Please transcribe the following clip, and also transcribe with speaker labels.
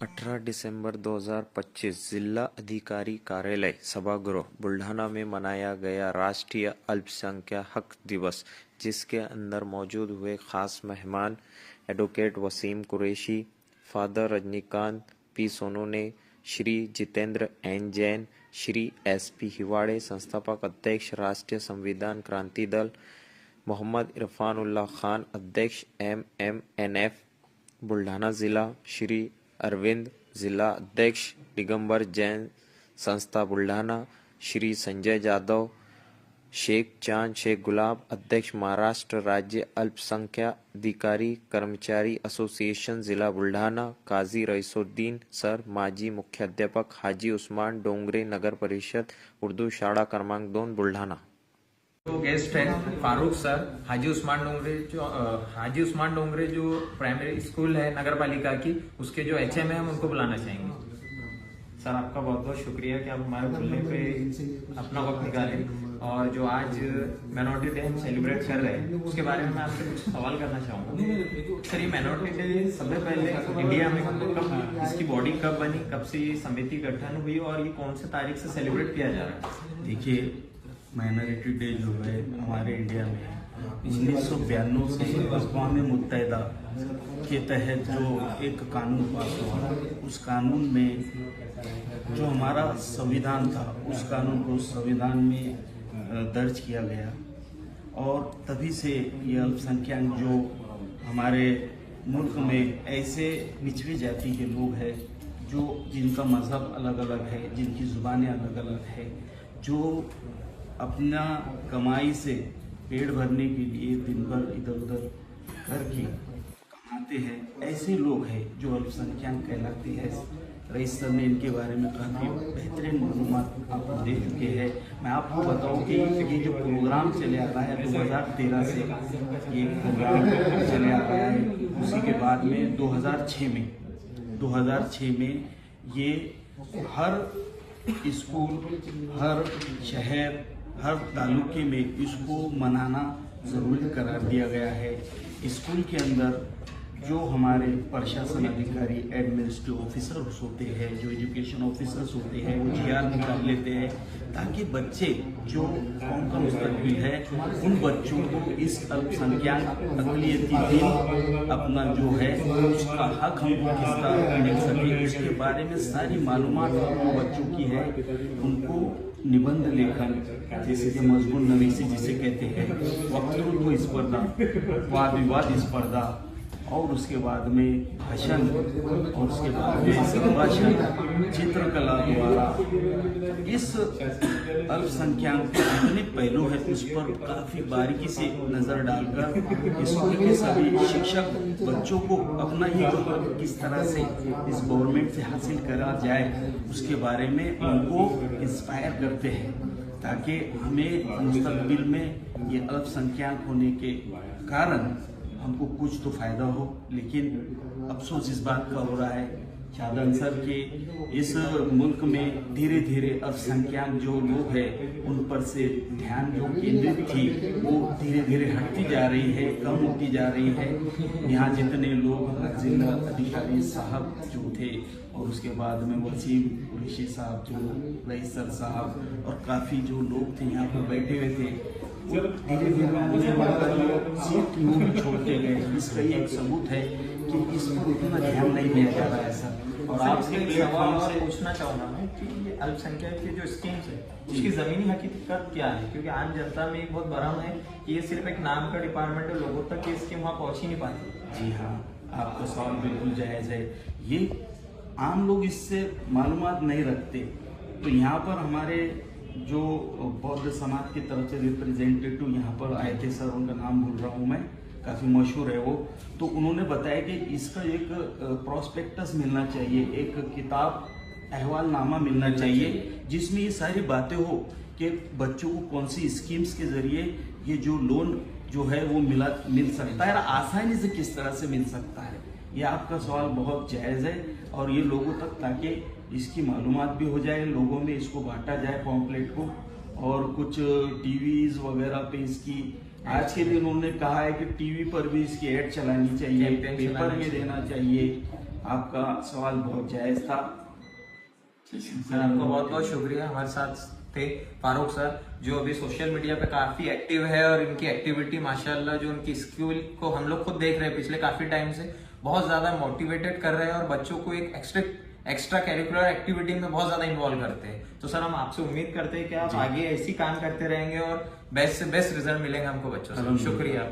Speaker 1: 18 दिसंबर 2025 जिला अधिकारी कार्यालय सभागृह बुल्ढाना में मनाया गया राष्ट्रीय अल्पसंख्यक हक दिवस, जिसके अंदर मौजूद हुए खास मेहमान advocate Wasim Qureshi, father Rajnikant P Sonone, Shri Jitendra N Jain, Shri S P. Hiwade, संस्थापक अध्यक्ष राष्ट्रीय संविधान क्रांति दल, मोहम्मद इरफान उल्लाह खान, अध्यक्ष MMNF बुल्ढाना जिला, श्री अरविंद, जिला अध्यक्ष दिगंबर जैन संस्था बुल्ढाना, श्री संजय जाधव, शेख चांद शेख गुलाब, अध्यक्ष महाराष्ट्र राज्य अल्पसंख्यक अधिकारी कर्मचारी एसोसिएशन जिला बुल्ढाना, काजी रईसुद्दीन सर, माजी मुख्याध्यापक हाजी उस्मान डोंगरे, नगर परिषद उर्दू शाळा क्रमांक 2 बुल्ढाना।
Speaker 2: तो गेस्ट है फारूक सर, हाजी उस्मान डोंगरे जो प्राइमरी स्कूल है नगर पालिका की, उसके जो HM है हम उनको बुलाना चाहेंगे। सर आपका बहुत बहुत शुक्रिया कि आप हमारे खुलने पे अपना वक्त निकालें, और जो आज माइनॉरिटी डे हम सेलिब्रेट कर रहे हैं उसके बारे में मैं आपसे कुछ सवाल करना चाहूँगा। सर, ये माइनॉरिटी डे सबसे पहले इंडिया में कब इसकी बॉडी कब बनी, कब से ये समिति गठन हुई और ये कौन से तारीख से सेलिब्रेट किया जा रहा है?
Speaker 3: देखिए, माइनॉरिटी डे जो है हमारे इंडिया में 1992 से अक़वाम मुत्तहिदा के तहत जो एक कानून पास हुआ, उस कानून में जो हमारा संविधान था उस कानून को संविधान में दर्ज किया गया, और तभी से ये अल्पसंख्यक जो हमारे मुल्क में ऐसे निचली जाति के लोग हैं जो जिनका मज़हब अलग अलग है, जिनकी ज़ुबानें अलग अलग है, जो अपना कमाई से पेट भरने के लिए दिन भर इधर उधर करके कमाते हैं, ऐसे लोग हैं जो अल्पसंख्यक कहलाते हैं। रईस सर ने इनके बारे में काफ़ी बेहतरीन मालूमात आपको दे चुके हैं। मैं आपको बताऊं कि ये जो प्रोग्राम चले आ रहा है 2013 से ये प्रोग्राम चले आ रहा है, उसी के बाद में 2006 में ये हर स्कूल, हर शहर, हर तालुके में इसको मनाना ज़रूरी करार दिया गया है। स्कूल के अंदर जो हमारे प्रशासन अधिकारी, एडमिनिस्ट्रेटिव ऑफिसर्स होते हैं, जो एजुकेशन ऑफिसर्स होते हैं, वो GR निकाल लेते हैं ताकि बच्चे जो कौम का मुस्तकबिल है उन बच्चों को इस अल्पसंख्यक अक़लियती दिन अपना जो है उसका हक हमको किस तरह मिल सके, उसके बारे में सारी मालूमात जो बच्चों की है उनको निबंध लेखन, जैसे कि मजमून नवीसी जिसे कहते हैं, वक्तृत्व स्पर्धा, वाद विवाद स्पर्धा, और उसके बाद में भाषण, और उसके बाद में संभाषण, चित्रकला द्वारा इस अल्पसंख्यक के जितने पहलू है उस पर काफ़ी बारीकी से नज़र डालकर स्कूल के सभी शिक्षक बच्चों को अपना ही जो हक किस तरह से इस गवर्नमेंट से हासिल करा जाए उसके बारे में उनको इंस्पायर करते हैं, ताकि हमें मुस्तकबिल में ये अल्पसंख्यक होने के कारण हमको कुछ तो फायदा हो। लेकिन अफसोस इस बात का हो रहा है शाहजान सर के इस मुल्क में धीरे धीरे अल्पसंख्यक जो लोग हैं उन पर से ध्यान जो केंद्रित थी वो धीरे धीरे हटती जा रही है, कम होती जा रही है। यहाँ जितने लोग जिला अधिकारी साहब जो थे, और उसके बाद में वसीम कुरैशी साहब, जो रईस सर साहब, और काफ़ी जो लोग थे यहाँ पर बैठे हुए थे, धीरे धीरे सीट भी छोड़ते गए। इसका ये एक सबूत है कि इस पर उतना ध्यान नहीं दिया जा रहा है सर।
Speaker 2: और आपसे प्लेटफॉर्म से पूछना चाहूँगा मैं कि ये अल्पसंख्यक की जो स्कीम्स है उसकी ज़मीनी हकीकत क्या है? क्योंकि आम जनता में एक बहुत भ्रम है कि ये सिर्फ एक नाम का डिपार्टमेंट है, लोगों तक ये स्कीम वहाँ पहुँच ही नहीं पाती।
Speaker 3: जी हाँ, आपका सवाल बिल्कुल जायज़ है। ये आम लोग इससे मालूमात नहीं रखते। तो यहाँ पर हमारे जो बौद्ध समाज की तरफ से रिप्रेजेंटेटिव यहाँ पर आए थे सर, उनका नाम भूल रहा हूँ मैं, काफ़ी मशहूर है वो, तो उन्होंने बताया कि इसका एक प्रोस्पेक्टस मिलना चाहिए, एक किताब अहवालनामा मिलना चाहिए जिसमें ये सारी बातें हो कि बच्चों को कौन सी स्कीम्स के ज़रिए ये जो लोन जो है वो मिल सकता है, आसानी से किस तरह से मिल सकता है। ये आपका सवाल बहुत जायज़ है, और ये लोगों तक ताकि इसकी मालूमात भी हो जाए, लोगों में इसको बांटा जाए पॉम्पलेट को, और कुछ टीवीज़ वगैरह पे इसकी आज के दिन उन्होंने कहा है कि टीवी पर भी इसकी ऐड चलानी चाहिए, पेपर में देना चाहिए, आपका सवाल बहुत जायज था।
Speaker 2: सर आपका बहुत बहुत शुक्रिया। हमारे साथ थे फारूक सर, जो अभी सोशल मीडिया पे काफी एक्टिव है और इनकी एक्टिविटी माशाल्लाह, जो उनकी स्कूल को हम लोग खुद देख रहे हैं पिछले काफी टाइम से, बहुत ज्यादा मोटिवेटेड कर रहे हैं और बच्चों को एक एक्स्ट्रा कैरिकुलर एक्टिविटी में बहुत ज्यादा इन्वॉल्व करते हैं। तो सर हम आपसे उम्मीद करते हैं कि आप आगे ऐसी काम करते रहेंगे और बेस्ट से बेस्ट रिजल्ट मिलेंगे हमको बच्चों से। शुक्रिया।